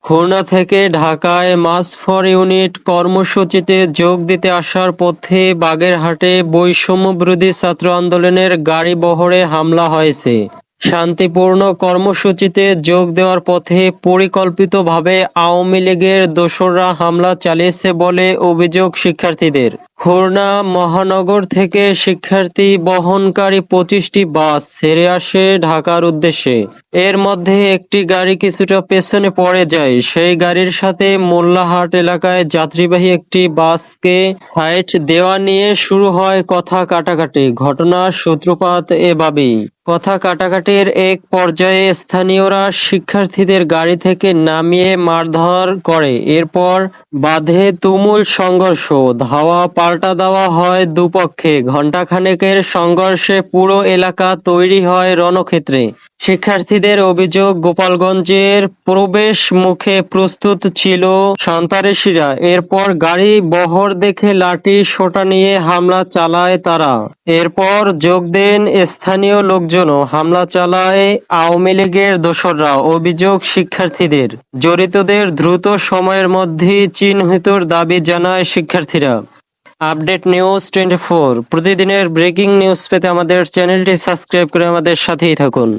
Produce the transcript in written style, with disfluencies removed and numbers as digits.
খুলনা থেকে ঢাকায় মাস for unit কর্মসূচিতে যোগ দিতে আসার পথে বাগেরহাটে বৈষম্যবিরোধী ছাত্র আন্দোলনের গাড়িবহরে হামলা হয়েছে। শান্তিপূর্ণ কর্মসূচিতে যোগ দেওয়ার পথে পরিকল্পিতভাবে আওয়ামী লীগের দোসররা হামলা চালিয়েছে বলে অভিযোগ শিক্ষার্থীদের। খুলনা মহানগর থেকে শিক্ষার্থী বহনকারী 25টি বাস ছেড়ে আসে ঢাকার উদ্দেশ্যে। এর মধ্যে একটি গাড়ি কিছুটা পেছনে পড়ে যায়। সেই গাড়ির সাথে মোল্লাহাট এলাকায় যাত্রীবাহী একটি বাসকে সাইড দেওয়া নিয়ে শুরু হয় কথা কাটাকাটি। ঘটনার সূত্রপাত এভাবেই। কথা কাটাকাটির এক পর্যায়ে স্থানীয়রা শিক্ষার্থীদের গাড়ি থেকে নামিয়ে মারধর করে। এরপর বাধে তুমুল সংঘর্ষ। ধাওয়া পাল্টা দেওয়া হয় দুপক্ষে। ঘণ্টাখানেকের সংঘর্ষে পুরো এলাকা তৈরি হয় রণক্ষেত্রে। শিক্ষার্থীদের অভিযোগ, গোপালগঞ্জের প্রবেশ মুখে প্রস্তুত ছিল সন্ত্রাসীরা। এরপর গাড়ি বহর দেখে লাঠি সোঁটা নিয়ে হামলা চালায় তারা। এরপর যোগ দেন স্থানীয় লোকজনও। হামলা চালায় আওয়ামী লীগের দোসররা। অভিযোগ শিক্ষার্থীদের। জড়িতদের দ্রুত সময়ের মধ্যেই চিহ্নিতর দাবি জানায় শিক্ষার্থীরা। আপডেট নিউজ 24 প্রতিদিনের ব্রেকিং নিউজ পেতে আমাদের চ্যানেলটি সাবস্ক্রাইব করে আমাদের সাথেই থাকুন।